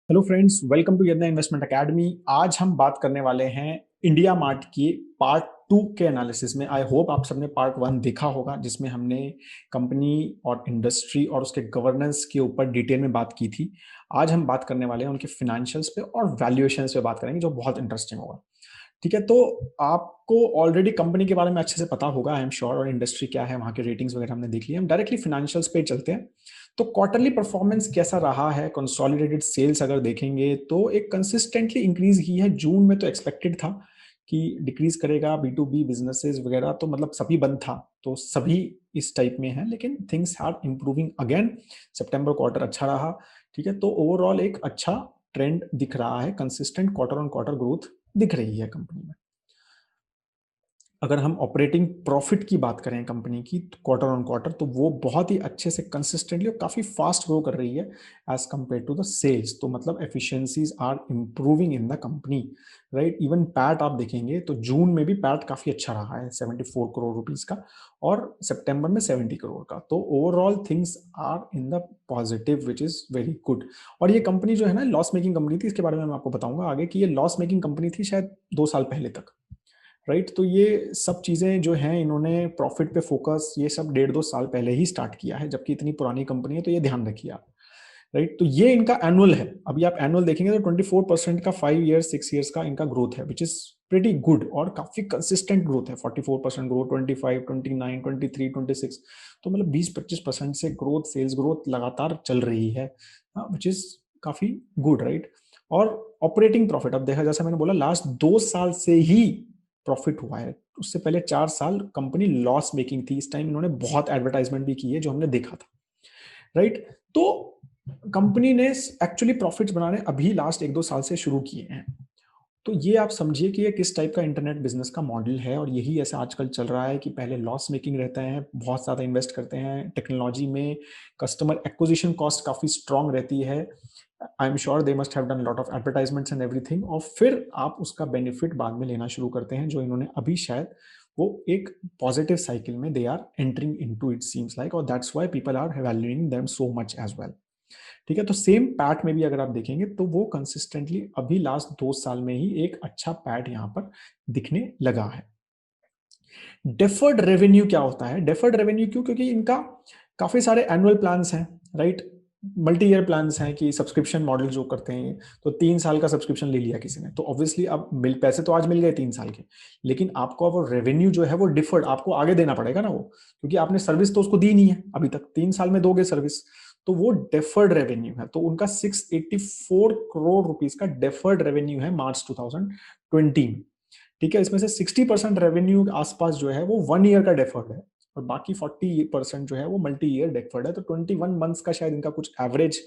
Hello friends, welcome to यदना investment academy. आज हम बात करने वाले हैं इंडिया मार्ट की पार्ट टू के एनालिसिस में। आई होप आप सबने पार्ट वन देखा होगा, जिसमें हमने कंपनी और इंडस्ट्री और उसके गवर्नेंस के ऊपर डिटेल में बात की थी। आज हम बात करने वाले हैं उनके फाइनेंशियल्स पे और वैल्यूएशंस पे बात करेंगे, जो बहुत इंटरेस्टिंग होगा। ठीक है, तो आपको ऑलरेडी कंपनी के बारे में अच्छे से पता होगा, आई एम श्योर, और इंडस्ट्री क्या है, वहां के रेटिंग्स वगैरह हमने देख लिए। हम डायरेक्टली फाइनेंशियल्स पे चलते हैं। तो क्वार्टरली परफॉर्मेंस कैसा रहा है? कंसोलिडेटेड सेल्स अगर देखेंगे तो एक कंसिस्टेंटली इंक्रीज ही है। जून में तो एक्सपेक्टेड था कि डिक्रीज करेगा, बी टू बी बिजनेसेस वगैरह तो मतलब सभी बंद था, तो सभी इस टाइप में है, लेकिन थिंग्स आर इंप्रूविंग अगेन। सितंबर क्वार्टर अच्छा रहा। ठीक है, तो ओवरऑल एक अच्छा ट्रेंड दिख रहा है, consistent quarter on quarter growth दिख रही है कंपनी में। अगर हम ऑपरेटिंग प्रॉफिट की बात करें कंपनी की, क्वार्टर ऑन क्वार्टर, तो वो बहुत ही अच्छे से कंसिस्टेंटली और काफी फास्ट ग्रो कर रही है as compare to the sales. तो मतलब efficiencies are improving in the company, right. Even PAT आप देखेंगे तो जून में भी पैट काफी अच्छा रहा है, 74 करोड़ रुपीज का, और सितंबर में 70 करोड़ का। तो overall things are in the positive, which is very good. और ये कंपनी जो है ना, लॉस मेकिंग कंपनी थी, इसके बारे में मैं आपको बताऊंगा आगे, कि ये लॉस मेकिंग कंपनी थी शायद 2 साल पहले तक, राइट। तो ये सब चीजें जो हैं, इन्होंने प्रॉफिट पे फोकस ये सब 1.5-2 साल पहले ही स्टार्ट किया है, जबकि इतनी पुरानी कंपनी है, तो ये ध्यान रखिए आप, राइट। तो ये इनका एनुअल है। अभी आप एनुअल देखेंगे तो 24% का 5 ईयर्स 6 ईयर्स का इनका ग्रोथ है, विच इज प्रेटी गुड और काफी कंसिस्टेंट ग्रोथ है। 44% ग्रोथ, 25, 29, 23, 26, तो मतलब 20-25% से ग्रोथ, सेल्स ग्रोथ लगातार चल रही है, विच इज काफी गुड, राइट। और ऑपरेटिंग प्रॉफिट, अब देखा, जैसा मैंने बोला, लास्ट 2 साल से ही प्रॉफिट हुआ है। उससे पहले 4 साल कंपनी लॉस मेकिंग थी। इस टाइम इन्होंने बहुत एडवर्टाइजमेंट भी की है, जो हमने देखा था, राइट। तो कंपनी ने एक्चुअली प्रॉफिट्स बनाने अभी लास्ट 1-2 साल से शुरू किए हैं। तो ये आप समझिए कि ये किस टाइप का इंटरनेट बिजनेस का मॉडल है, और यही ऐसा आजकल चल रहा है कि पहले लॉस मेकिंग रहते हैं, बहुत ज़्यादा इन्वेस्ट करते हैं टेक्नोलॉजी में, कस्टमर एक्विजिशन कॉस्ट काफ़ी स्ट्रांग रहती है। I am sure they must have done lot of advertisements and everything, और फिर आप उसका बेनिफिट बाद में लेना शुरू करते हैं, जो इन्होंने अभी शायद वो एक पॉजिटिव साइकिल में they are entering into, it seems like, और that's why people are valuing them so much as well. ठीक है, तो सेम पैट में भी अगर आप देखेंगे तो वो कंसिस्टेंटली अभी लास्ट 2 साल में ही एक अच्छा पैट यहां पर दिखने लगा है। डेफर्ड रेवेन्यू क्या होता है? डेफर्ड रेवेन्यू क्यों? क्योंकि इनका काफी सारे एनुअल प्लान्स हैं, राइट। मल्टी ईयर प्लान्स हैं, कि सब्सक्रिप्शन मॉडल जो करते हैं, तो 3 साल का सब्सक्रिप्शन ले लिया किसी ने, तो ऑब्वियसली अब मिल पैसे तो आज मिल गए 3 साल के, लेकिन आपको अब वो रेवेन्यू जो है वो डिफर्ड आपको आगे देना पड़ेगा ना, वो, क्योंकि आपने सर्विस तो उसको दी नहीं है अभी तक, 3 साल में दोगे सर्विस, तो वो डेफर्ड रेवेन्यू है। तो उनका 684 करोड़ रुपीज का डेफर्ड रेवेन्यू है मार्च 2020 में। ठीक है, इसमें से 60% रेवेन्यू आसपास जो है वो 1 ईयर का डेफर्ड है, और बाकी 40% जो है वो मल्टी ईयर डेफर्ड है। तो 21 मंथ्स का शायद इनका कुछ एवरेज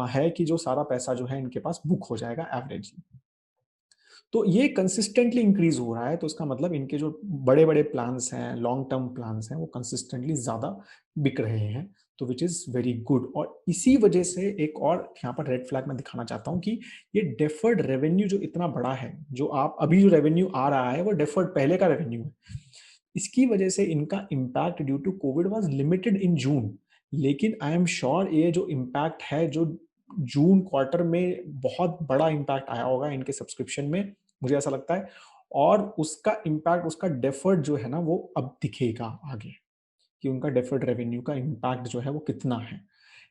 है, कि जो सारा पैसा जो है इनके पास बुक हो जाएगा एवरेज। तो ये कंसिस्टेंटली इंक्रीज हो रहा है, तो इसका मतलब इनके जो बड़े बड़े प्लान्स हैं, लॉन्ग टर्म प्लान्स हैं, वो कंसिस्टेंटली ज्यादा बिक रहे हैं, तो विच इज वेरी गुड। और इसी वजह से एक और यहाँ पर रेड फ्लैग मैं दिखाना चाहता हूँ, कि ये डेफर्ड रेवेन्यू जो इतना बड़ा है, जो आप अभी जो रेवेन्यू आ रहा है वो डेफर्ड पहले का रेवेन्यू है। इसकी वजह से इनका impact due to COVID was limited in June, लेकिन आई एम श्योर ये जो इम्पैक्ट है, जो जून क्वार्टर में बहुत बड़ा इम्पैक्ट आया होगा इनके सब्सक्रिप्शन में, मुझे ऐसा लगता है। और उसका इम्पैक्ट, उसका डेफर्ड जो है ना, वो अब दिखेगा आगे, कि उनका डेफर्ड रेवेन्यू का इम्पैक्ट जो है वो कितना है,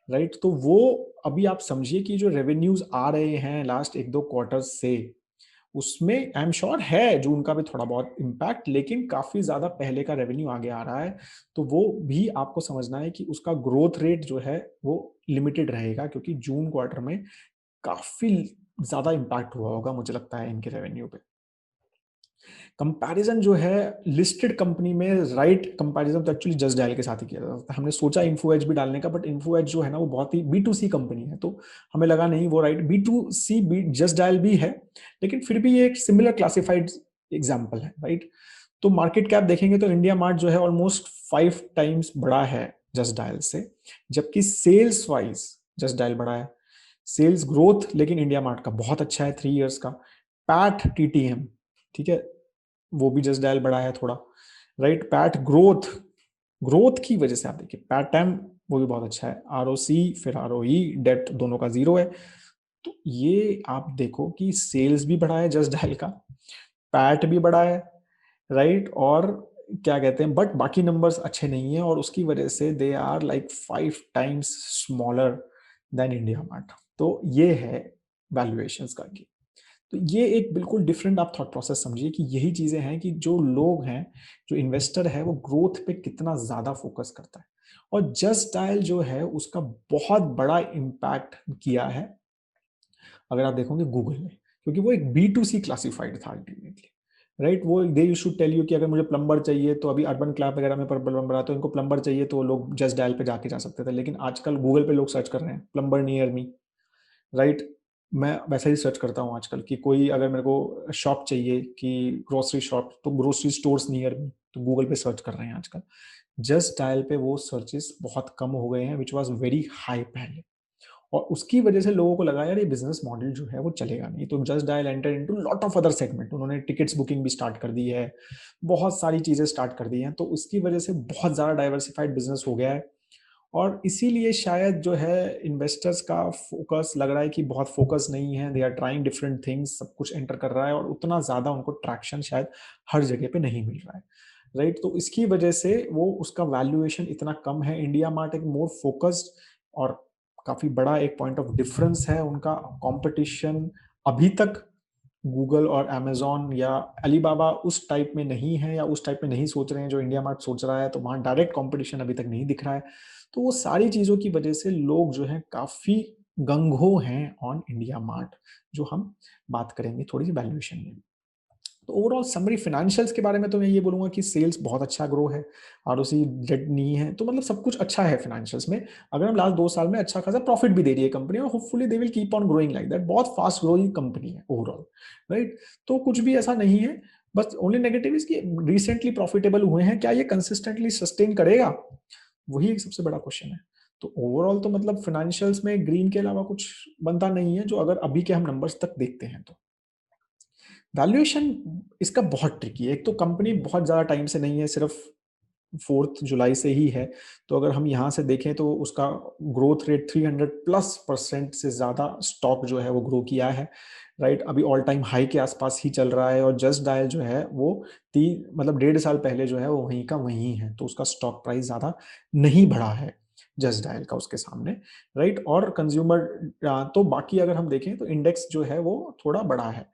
राइट। तो वो अभी आप समझिए कि जो रेवेन्यूज आ रहे हैं लास्ट 1-2 क्वार्टर से, उसमें आई एम श्योर है जून का भी थोड़ा बहुत इम्पैक्ट, लेकिन काफी ज्यादा पहले का रेवेन्यू आगे आ रहा है। तो वो भी आपको समझना है कि उसका ग्रोथ रेट जो है वो लिमिटेड रहेगा, क्योंकि जून क्वार्टर में काफी ज्यादा इम्पैक्ट हुआ होगा, मुझे लगता है, इनके रेवेन्यू पे। कंपैरिजन जो है लिस्टेड कंपनी में, राइट, कंपैरिजन तो एक्चुअली जस्ट डायल के साथ ही किया जाता था। हमने सोचा इन्फो एज भी डालने का, बट इन्फो एज जो है ना वो बहुत ही बी टू सी कंपनी है, तो हमें लगा नहीं वो right. B to C B Just Dial भी है, लेकिन फिर भी ये एक सिमिलर क्लासिफाइड एग्जाम्पल है, राइट। तो मार्केट कैप देखेंगे तो इंडिया मार्ट जो है ऑलमोस्ट 5 टाइम्स बड़ा है जस्ट डायल से, जबकि सेल्स वाइज जस्ट डायल बड़ा है। सेल्स ग्रोथ लेकिन इंडिया मार्ट का बहुत अच्छा है 3 इयर्स का। पैट टीटीएम, ठीक है, वो भी जस्ट डायल बढ़ा है थोड़ा, राइट। पैट ग्रोथ, ग्रोथ की वजह से आप देखिए पैट टाइम वो भी बहुत अच्छा है। आरओसी फिर आरओई डेट दोनों का 0 है। तो ये आप देखो कि सेल्स भी बढ़ा है जस्ट डायल का, पैट भी बढ़ा है, राइट, और क्या कहते हैं, बट बाकी नंबर्स अच्छे नहीं है, और उसकी वजह से they are like 5 times smaller than IndiaMART. तो ये है वैल्यूएशंस का की। तो ये एक बिल्कुल डिफरेंट आप थॉट प्रोसेस समझिए कि यही चीजें हैं कि जो लोग हैं, जो इन्वेस्टर है, वो ग्रोथ पे कितना ज्यादा फोकस करता है। और जस्ट डायल जो है उसका बहुत बड़ा इम्पैक्ट किया है, अगर आप देखोगे गूगल ने, क्योंकि वो एक B2C क्लासिफाइड था अल्टीमेटली, राइट। वो दे यू शुड टेल यू कि अगर मुझे प्लम्बर चाहिए, तो अभी अर्बन क्लैप वगैरह में प्लम्बर आता है, इनको प्लम्बर चाहिए तो लोग जस्ट डायल पे जाके जा सकते थे, लेकिन आजकल गूगल पे लोग सर्च कर रहे हैं प्लम्बर नियर मी, राइट। मैं वैसे ही सर्च करता हूँ आजकल कि कोई अगर मेरे को शॉप चाहिए कि ग्रोसरी शॉप, तो ग्रोसरी स्टोर्स नियर मी, तो गूगल पे सर्च कर रहे हैं आजकल। जस्ट डायल पे वो सर्चेस बहुत कम हो गए हैं, विच वॉज वेरी हाई पहले, और उसकी वजह से लोगों को लगा यार ये बिजनेस मॉडल जो है वो चलेगा नहीं, तो just dial enter into lot of other segment, उन्होंने टिकट्स बुकिंग भी स्टार्ट कर दी है, बहुत सारी चीजें स्टार्ट कर दी हैं, तो उसकी वजह से बहुत ज्यादा डाइवर्सिफाइड बिजनेस हो गया है। और इसीलिए शायद जो है इन्वेस्टर्स का फोकस लग रहा है कि बहुत फोकस नहीं है, they are trying different things, सब कुछ एंटर कर रहा है, और उतना ज्यादा उनको ट्रैक्शन शायद हर जगह पे नहीं मिल रहा है, राइट। तो इसकी वजह से वो उसका वैल्यूएशन इतना कम है। इंडिया मार्ट एक मोर फोकस्ड और काफी बड़ा एक पॉइंट ऑफ डिफरेंस है उनका। कंपटीशन अभी तक गूगल और अमेजोन या अलीबाबा उस टाइप में नहीं है, या उस टाइप में नहीं सोच रहे हैं जो इंडिया मार्ट सोच रहा है, तो वहां डायरेक्ट कंपटीशन अभी तक नहीं दिख रहा है। तो वो सारी चीजों की वजह से लोग जो है काफी गंगो हैं ऑन इंडिया मार्ट, जो हम बात करेंगे थोड़ी सी वैल्यूएशन में। तो ओवरऑल समरी फाइनेंशियल्स के बारे में तो मैं ये बोलूंगा कि सेल्स बहुत अच्छा ग्रो है, आरओसी डेट नहीं है, तो मतलब सब कुछ अच्छा है फाइनेंशियल्स में। अगर हम लास्ट 2 साल में अच्छा खासा प्रॉफिट भी दे रही है कंपनी, और hopefully they will keep on growing like that, बहुत फास्ट ग्रोइंग कंपनी है ओवरऑल, राइट। तो कुछ भी ऐसा नहीं है, बस ओनली नेगेटिव इज कि रिसेंटली प्रॉफिटेबल हुए हैं, क्या ये कंसिस्टेंटली सस्टेन करेगा, वही एक सबसे बड़ा क्वेश्चन है। तो ओवरऑल तो मतलब फाइनेंशियल्स में ग्रीन के अलावा कुछ बनता नहीं है, जो अगर अभी के हम नंबर्स तक देखते हैं तो। वैल्यूएशन इसका बहुत ट्रिकी है। एक तो कंपनी बहुत ज़्यादा टाइम से नहीं है, सिर्फ 4 जुलाई से ही है। तो अगर हम यहाँ से देखें तो उसका ग्रोथ रेट 300+% से ज़्यादा स्टॉक जो है वो ग्रो किया है, राइट। अभी ऑल टाइम हाई के आसपास ही चल रहा है, और जस्ट डायल जो है वो 1.5 साल पहले जो है वो वहीं का वहीं है, तो उसका स्टॉक प्राइस ज़्यादा नहीं बढ़ा है जस्ट डायल का उसके सामने, राइट। और कंज्यूमर, तो बाकी अगर हम देखें तो इंडेक्स जो है वो थोड़ा बड़ा है।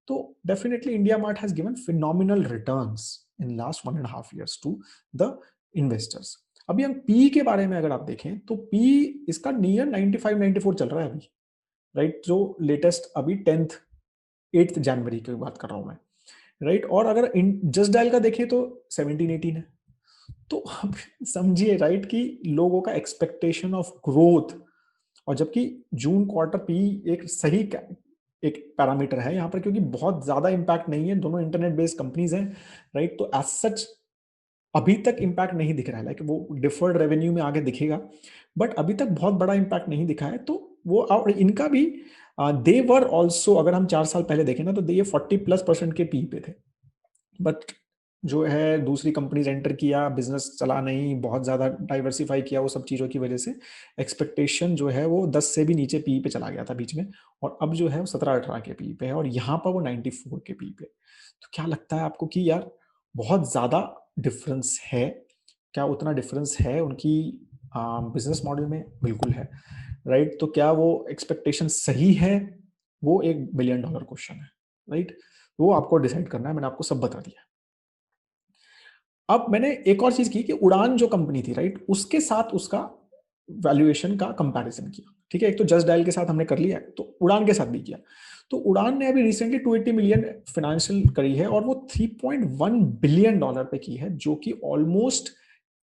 तो definitely IndiaMART has given phenomenal returns in last 1.5 years to the investors. अभी हम पी के बारे में अगर आप देखें तो पी इसका नियर 95-94 चल रहा है अभी, राइट। जो लेटेस्ट अभी 8 जनवरी की बात कर रहा हूं मैं, राइट। और अगर जस्ट डायल का देखें तो 17-18 है। तो अब समझिए, राइट, कि लोगों का एक्सपेक्टेशन ऑफ ग्रोथ, और जबकि जून क्वार्टर पी एक सही एक पैरामीटर है यहाँ पर, क्योंकि बहुत ज्यादा इंपैक्ट नहीं है, दोनों इंटरनेट बेस्ड कंपनीज हैं, राइट। तो एज सच अभी तक इंपैक्ट नहीं दिख रहा है, लाइक वो डिफर्ड रेवेन्यू में आगे दिखेगा, बट अभी तक बहुत बड़ा इंपैक्ट नहीं दिखा है। तो वो, और इनका भी दे वर ऑल्सो, अगर हम 4 साल पहले देखें ना, तो ये 40+% के पी पे थे, बट जो है दूसरी कंपनीज एंटर किया, बिजनेस चला नहीं, बहुत ज्यादा डाइवर्सिफाई किया, वो सब चीजों की वजह से एक्सपेक्टेशन जो है वो 10 से भी नीचे पी पे चला गया था बीच में, और अब जो है वो 17-18 के पी पे है, और यहाँ पर वो 94 के पी पे। तो क्या लगता है आपको कि यार बहुत ज्यादा डिफरेंस है? क्या उतना डिफरेंस है उनकी बिजनेस मॉडल में? बिल्कुल है, राइट। तो क्या वो एक्सपेक्टेशन सही है? वो $1 बिलियन क्वेश्चन है, राइट। वो आपको डिसाइड करना है, मैंने आपको सब बता दिया। अब मैंने एक और चीज की कि उड़ान जो कंपनी थी, राइट, उसके साथ उसका वैल्यूएशन का कंपैरिजन किया, ठीक है। एक तो जस्ट डायल के साथ हमने कर लिया, तो उड़ान के साथ भी किया। तो उड़ान ने अभी रिसेंटली 280 मिलियन फाइनेंशियल करी है, और वो $3.1 बिलियन पे की है, जो कि ऑलमोस्ट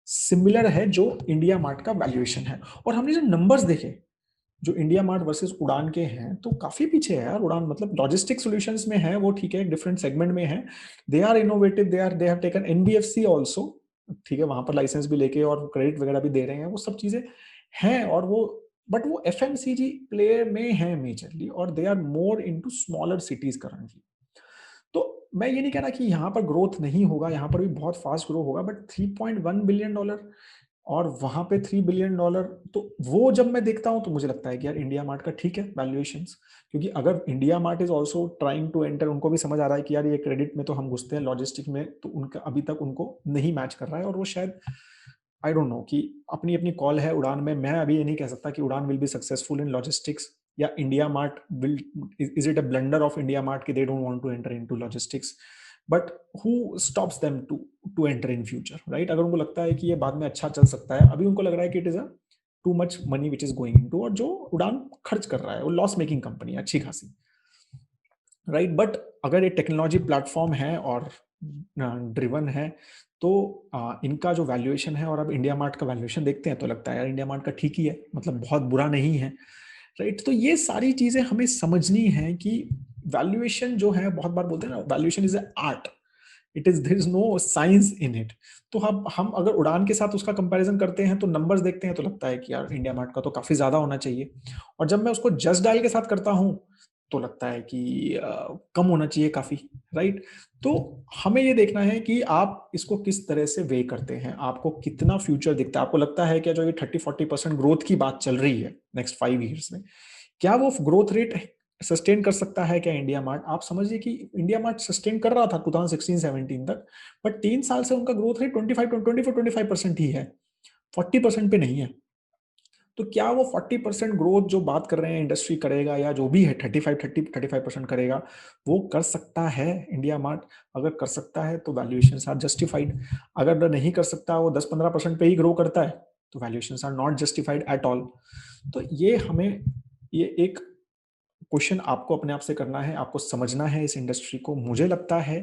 सिमिलर है जो इंडिया मार्ट का वैल्यूएशन है। और हमने जो नंबर्स देखे जो इंडिया मार्ट वर्सेस उड़ान के हैं, तो काफी पीछे है यार उड़ान, मतलब लॉजिस्टिक सॉल्यूशंस में है वो, ठीक है, एक डिफरेंट सेगमेंट में है। They are innovative, they have taken NBFC also, ठीक है, वहां पर लाइसेंस भी लेके और क्रेडिट वगैरह भी दे रहे हैं, वो सब चीजें हैं। और वो, बट वो एफएमसीजी प्लेयर में है मेजरली, और they are more into smaller cities currently. तो मैं ये नहीं कह रहा कि यहाँ पर ग्रोथ नहीं होगा, यहाँ पर भी बहुत फास्ट ग्रो होगा, बट $3.1 बिलियन, और वहां पे $3 बिलियन। तो वो जब मैं देखता हूं तो मुझे लगता है कि यार इंडिया मार्ट का ठीक है वैल्यूएशंस, क्योंकि अगर IndiaMART is also trying to enter, उनको भी समझ आ रहा है कि यार ये क्रेडिट में तो हम घुसते हैं, लॉजिस्टिक में तो उनका अभी तक उनको नहीं मैच कर रहा है, और वो शायद आई डोंट नो कि अपनी अपनी कॉल है उड़ान में। मैं अभी ये नहीं कह सकता कि Udaan will be successful in logistics, या IndiaMART will, is it a blunder of IndiaMART कि they don't want to enter into logistics, but who stops them to enter in future, right? अगर उनको लगता है कि ये बाद में अच्छा चल सकता है, अभी उनको लग रहा है कि it is a too much money which is going into, और जो उड़ान खर्च कर रहा है वो लॉस मेकिंग कंपनी है अच्छी खासी, राइट? बट अगर ये टेक्नोलॉजी प्लेटफॉर्म है और ड्रिवन है, तो इनका जो वैल्यूएशन है, और अब इंडिया मार्ट का वैल्यूएशन देखते हैं तो लगता है यार इंडिया मार्ट का ठीक ही है, मतलब बहुत बुरा नहीं है, राइट? तो ये सारी चीजें हमें समझनी है कि वैल्यूएशन जो है, बहुत बार बोलते हैं ना, valuation is a art, it is there is no science in it. तो हम अगर उड़ान के साथ उसका कंपैरिजन करते हैं तो नंबर्स देखते हैं तो लगता है कि यार इंडिया मार्ट का तो काफी ज्यादा होना चाहिए, और जब मैं उसको जस्ट डायल के साथ करता हूं तो लगता है कि कम होना चाहिए काफी, राइट? तो हमें ये देखना है कि आप इसको किस तरह से वे करते हैं, आपको कितना फ्यूचर दिखता है, आपको लगता है कि जो ये 30-40% ग्रोथ की बात चल रही है नेक्स्ट 5 ईयर्स में, क्या वो ग्रोथ रेट सस्टेन कर सकता है क्या इंडिया मार्ट? आप समझिए कि इंडिया मार्ट सस्टेन कर रहा था 2016-17 तक, बट 3 साल से उनका ग्रोथ रेट 24-25% ही है, 40% पे नहीं है। तो क्या वो 40% ग्रोथ जो बात कर रहे हैं इंडस्ट्री करेगा, या जो भी है 35% करेगा, वो कर सकता है इंडिया मार्ट? अगर कर सकता है तो वैल्यूएशन आर जस्टिफाइड, अगर नहीं कर सकता, वो 10-15% पे ही ग्रो करता है, तो valuation are not justified at all. तो ये हमें, ये एक क्वेश्चन आपको अपने आप से करना है, आपको समझना है इस इंडस्ट्री को। मुझे लगता है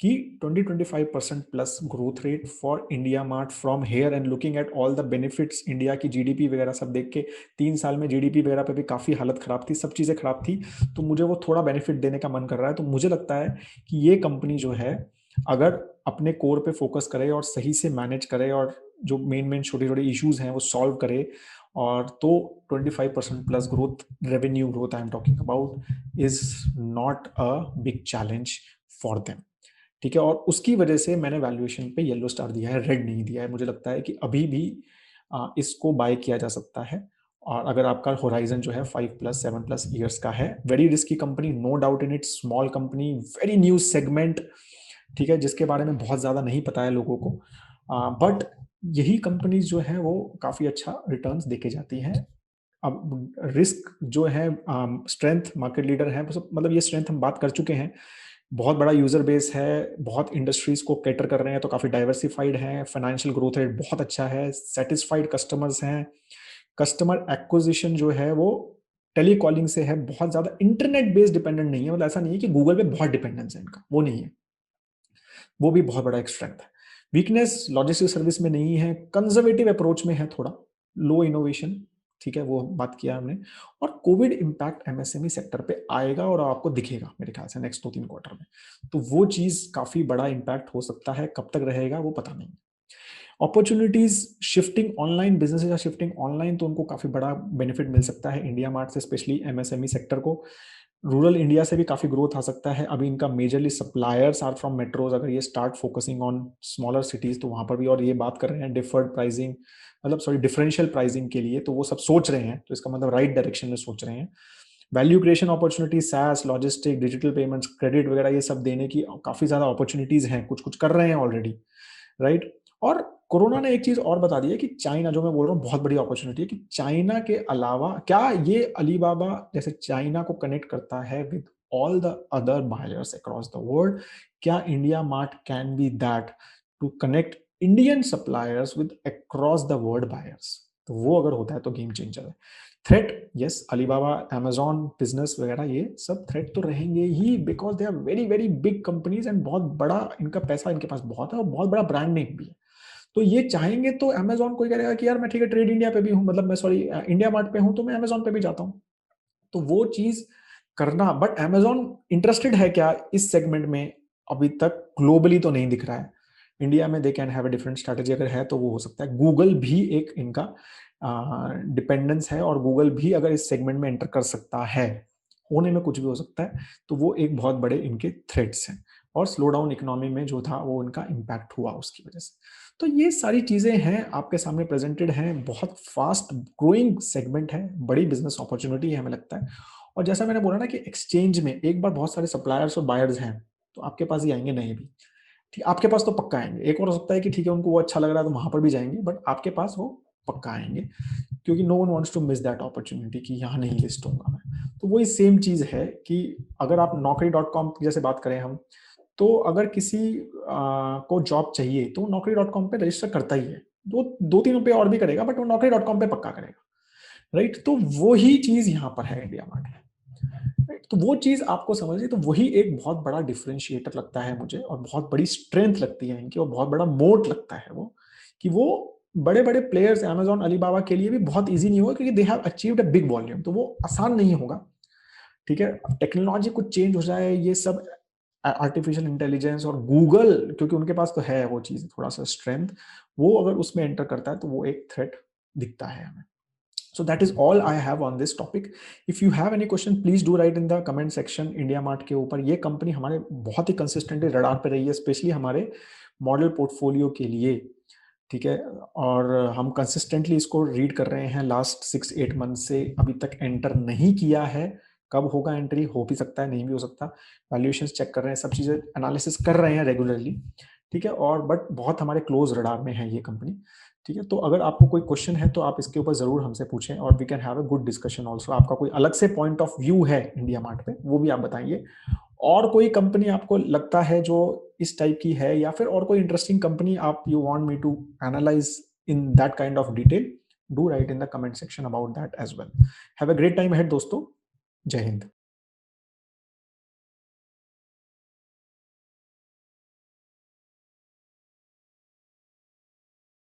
कि 20-25% plus growth rate for India mart from here, and looking at all the benefits, India की जीडीपी वगैरह सब देख के, 3 साल में जीडीपी वगैरह पे भी काफी हालत खराब थी, सब चीजें खराब थी, तो मुझे वो थोड़ा बेनिफिट देने का मन कर रहा है। तो मुझे लगता है कि ये कंपनी जो है, अगर अपने कोर पे फोकस करे और सही से मैनेज करे, और जो मेन मेन छोटे छोटे इश्यूज हैं वो सॉल्व करे, और तो 25% plus growth, revenue growth I am talking about, is not a big challenge for them, ठीक है? और उसकी वजह से मैंने वैल्यूएशन पे येलो स्टार दिया है, रेड नहीं दिया है। मुझे लगता है कि अभी भी इसको बाय किया जा सकता है, और अगर आपका होराइजन जो है 5+7+ ईयर्स का है, very risky company, no doubt in it, small company, very new segment, ठीक है, जिसके बारे में बहुत ज्यादा नहीं पता है लोगों को, बट यही कंपनीज जो है वो काफी अच्छा रिटर्न्स देके जाती हैं। अब रिस्क जो है, स्ट्रेंथ, मार्केट लीडर है, मतलब ये स्ट्रेंथ हम बात कर चुके हैं, बहुत बड़ा यूजर बेस है, बहुत इंडस्ट्रीज को कैटर कर रहे हैं, तो काफी डाइवर्सिफाइड है, फाइनेंशियल ग्रोथ रेट बहुत अच्छा है, सेटिस्फाइड कस्टमर्स हैं, कस्टमर एक्विजिशन जो है वो टेली कॉलिंग से है, बहुत ज्यादा इंटरनेट बेस्ड डिपेंडेंट नहीं है, मतलब ऐसा नहीं है कि गूगल पे बहुत डिपेंडेंस है इनका, वो नहीं है, वो भी बहुत बड़ा एक स्ट्रेंथ है। वीकनेस लॉजिस्टिक सर्विस में नहीं है, कंजर्वेटिव अप्रोच में है थोड़ा, लो इनोवेशन, ठीक है, वो बात किया हमने। और कोविड इम्पैक्ट एमएसएमई सेक्टर पे आएगा और आपको दिखेगा मेरे ख्याल से नेक्स्ट 2-3 क्वार्टर में, तो वो चीज काफी बड़ा इम्पैक्ट हो सकता है, कब तक रहेगा वो पता नहीं। Opportunities shifting online, businesses are shifting online, तो उनको काफी बड़ा बेनिफिट मिल सकता है इंडिया मार्ट से, स्पेशली एमएसएमई सेक्टर को। रूरल इंडिया से भी काफी ग्रोथ आ सकता है, अभी इनका majorly suppliers are from metros, अगर ये start focusing on smaller cities तो वहां पर भी, और ये बात कर रहे हैं डिफर्ड प्राइसिंग, मतलब सॉरी डिफरेंशियल प्राइसिंग के लिए, तो वो सब सोच रहे हैं, तो इसका मतलब राइट डायरेक्शन में सोच रहे हैं। Value creation opportunity, SaaS, logistic, digital payments, credit वगैरह, ये सब देने की काफी ज्यादा अपॉर्चुनिटीज हैं, कुछ कुछ कर रहे हैं ऑलरेडी, राइट? और कोरोना ने एक चीज और बता दी है कि चाइना, जो मैं बोल रहा हूँ बहुत बड़ी अपॉर्चुनिटी है, कि चाइना के अलावा क्या ये अलीबाबा जैसे चाइना को कनेक्ट करता है with all the other buyers across the world, क्या IndiaMART can be that to connect Indian suppliers with across the world buyers? तो वो अगर होता है तो गेम चेंजर है। Threat, yes, Alibaba, Amazon business वगैरह ये सब थ्रेट तो रहेंगे ही, because they are very very big companies, and बहुत बड़ा इनका पैसा इनके पास बहुत है, और बहुत बड़ा ब्रांड नेम भी है। तो ये चाहेंगे तो अमेजॉन कोई करेगा कि यार मैं ठीक है ट्रेड इंडिया पे भी हूँ, मतलब मैं सॉरी इंडिया मार्ट पे हूँ, तो मैं अमेजॉन पे भी जाता हूँ, तो वो चीज करना। बट अमेजॉन इंटरेस्टेड है क्या इस सेगमेंट में? अभी तक ग्लोबली तो नहीं दिख रहा है। इंडिया में they can have a different strategy, अगर है तो वो हो सकता है। गूगल भी एक इनका डिपेंडेंस है, और गूगल भी अगर इस सेगमेंट में एंटर कर सकता है, होने में कुछ भी हो सकता है, तो वो एक बहुत बड़े इनके थ्रेट्स हैं, और स्लो डाउन इकोनॉमी में जो था वो उनका इम्पैक्ट हुआ उसकी वजह से। तो ये सारी चीजें हैं आपके सामने प्रेजेंटेड हैं, बहुत फास्ट ग्रोइंग सेगमेंट है, बड़ी बिजनेस अपॉर्चुनिटी है हमें लगता है। और जैसा मैंने बोला ना कि एक्सचेंज में एक बार बहुत सारे सप्लायर्स और बायर्स हैं तो आपके पास ही आएंगे, नहीं भी ठीक आपके पास तो पक्का आएंगे। एक और हो सकता है कि ठीक है उनको वो अच्छा लग रहा है तो वहां पर भी जाएंगे, बट आपके पास वो पक्का आएंगे, क्योंकि no one wants to miss that opportunity कि यहाँ नहीं लिस्ट होऊंगा मैं। तो वही सेम चीज है कि अगर आप Naukri.com की जैसे बात करें हम, तो अगर किसी को जॉब चाहिए तो Naukri.com पे रजिस्टर करता ही है, दो दो तीनों पे और भी करेगा, बट वो Naukri.com पे पक्का करेगा, राइट। तो वही चीज यहाँ पर है इंडिया मार्ट में, राइट। तो वो चीज आपको समझिए, तो वही एक बहुत बड़ा डिफरेंशिएटर लगता है मुझे, और बहुत बड़ी स्ट्रेंथ लगती है इनकी, और बहुत बड़ा मोट लगता है वो, कि वो बड़े बड़े प्लेयर्स अमेजॉन अलीबाबा के लिए भी बहुत इजी नहीं होगा, क्योंकि they have achieved a big volume, तो वो आसान नहीं होगा। ठीक है, टेक्नोलॉजी कुछ चेंज हो जाए, ये सब आर्टिफिशियल इंटेलिजेंस और गूगल, क्योंकि उनके पास तो है वो चीज थोड़ा सा स्ट्रेंथ, वो अगर उसमें एंटर करता है तो वो एक थ्रेट दिखता है हमें। So that is all I have on this topic. If you have any question, please do write in the comment section. India mart के ऊपर ये कंपनी हमारे बहुत ही कंसिस्टेंटली रडार पे रही है, स्पेशली हमारे मॉडल पोर्टफोलियो के लिए। ठीक है, और हम कंसिस्टेंटली इसको रीड कर रहे हैं लास्ट 6-8 मंथ से, अभी तक एंटर नहीं किया है। कब होगा एंट्री, हो भी सकता है, नहीं भी हो सकता। वैल्यूएशन चेक कर रहे हैं, सब चीज़ें एनालिसिस कर रहे हैं रेगुलरली। ठीक है, और बट बहुत हमारे क्लोज रडार में है ये कंपनी। ठीक है, तो अगर आपको कोई क्वेश्चन है तो आप इसके ऊपर जरूर हमसे पूछें, और we can have a good discussion also. आपका कोई अलग से पॉइंट ऑफ व्यू है इंडिया मार्ट पे, वो भी आप बताइए। और कोई कंपनी आपको लगता है जो इस टाइप की है, या फिर और कोई इंटरेस्टिंग कंपनी आप you want me to analyze in that kind of detail, do write in the comment section about that as well. Have a great time ahead दोस्तों। जय हिंद।